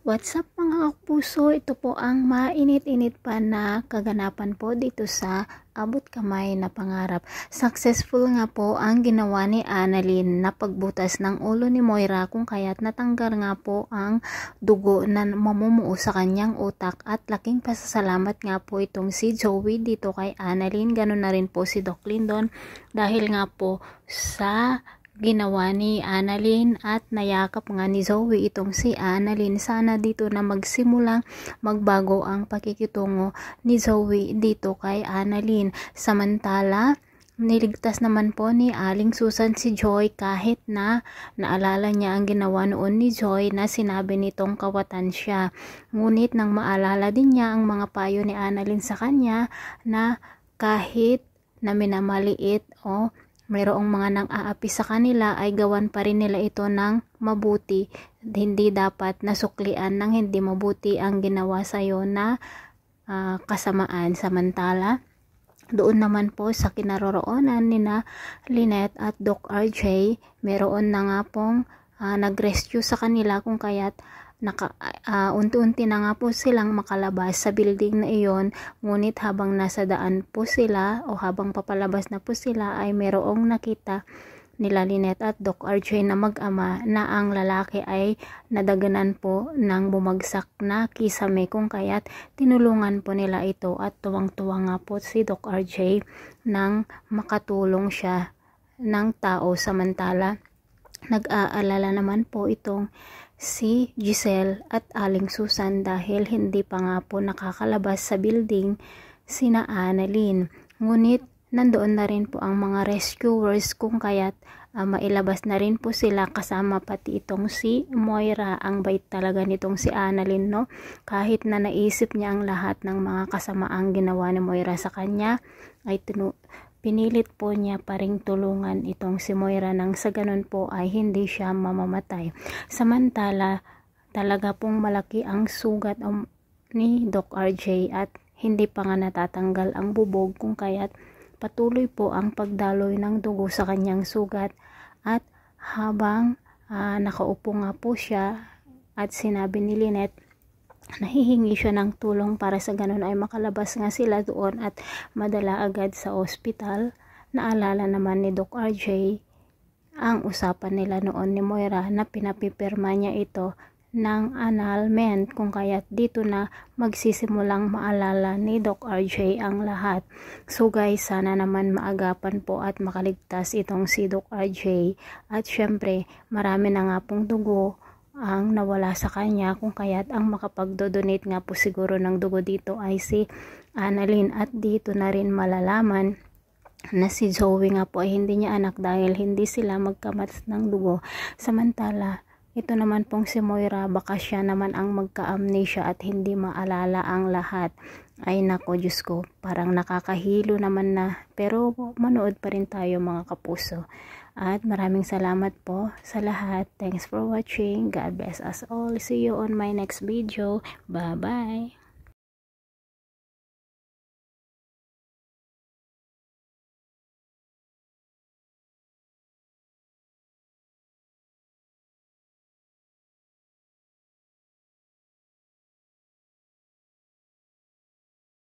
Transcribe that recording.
What's up mga kapuso? Ito po ang mainit-init pa na kaganapan po dito sa Abot Kamay na Pangarap. Successful nga po ang ginawa ni Annalyn na pagbutas ng ulo ni Moira kung kaya't natanggal nga po ang dugo na mamumuo sa kanyang utak at laking pasasalamat nga po itong si Joey dito kay Annalyn. Ganun na rin po si Doc Lindon dahil nga po sa ginawa ni Annalyn at nayakap nga ni Zoe itong si Annalyn. Sana dito na magsimulang magbago ang pakikitungo ni Zoe dito kay Annalyn. Samantala, niligtas naman po ni Aling Susan si Joy kahit na naalala niya ang ginawa noon ni Joy na sinabi nitong kawatan siya. Ngunit nang maalala din niya ang mga payo ni Annalyn sa kanya na kahit na minamaliit o mayroong mga nang-aapi sa kanila ay gawan pa rin nila ito ng mabuti. Hindi dapat nasuklian ng hindi mabuti ang ginawa sa iyo na kasamaan. Samantala, doon naman po sa kinaroroonan ni na Lynette at Doc RJ, meron na nga pong nag-rescue sa kanila kung kaya't unti-unti na nga po silang makalabas sa building na iyon. Ngunit habang nasa daan po sila o habang papalabas na po sila ay merong nakita nila Lynette at Doc RJ na mag-ama na ang lalaki ay nadaganan po ng bumagsak na kisame kung kaya't tinulungan po nila ito at tuwang-tuwa nga po si Doc RJ nang makatulong siya ng tao. Samantala, nag-aalala naman po itong si Giselle at Aling Susan dahil hindi pa nga po nakakalabas sa building sina Annalyn. Ngunit nandoon na rin po ang mga rescuers kung kaya't mailabas na rin po sila kasama pati itong si Moira. Ang bait talaga nitong si Annalyn, no? Kahit na naisip niya ang lahat ng mga kasamaang ginawa ni Moira sa kanya ay pinilit po niya pa ring tulungan itong si Moira nang sa ganun po ay hindi siya mamamatay. Samantala, talaga pong malaki ang sugat ni Doc RJ at hindi pa nga natatanggal ang bubog kung kaya't patuloy po ang pagdaloy ng dugo sa kanyang sugat at habang nakaupo nga po siya at sinabi ni Lynette nahihingi siya ng tulong para sa ganun ay makalabas nga sila doon at madala agad sa ospital. Naalala naman ni Doc RJ ang usapan nila noon ni Moira na pinapipirma niya ito ng annulment kung kaya't dito na magsisimulang maalala ni Doc RJ ang lahat. So guys, sana naman maagapan po at makaligtas itong si Doc RJ at syempre marami na nga pong dugo ang nawala sa kanya kung kaya't ang makapagdodonate nga po siguro ng dugo dito ay si Annalyn at dito na rin malalaman na si Zoe nga po ay hindi niya anak dahil hindi sila magkamats ng dugo. Samantala, ito naman pong si Moira, baka siya naman ang magka-amnesia at hindi maalala ang lahat. Ay nako, Diyos ko, parang nakakahilo naman na, pero manood pa rin tayo mga kapuso. At maraming salamat po sa lahat. Thanks for watching. God bless us all. See you on my next video. Bye-bye.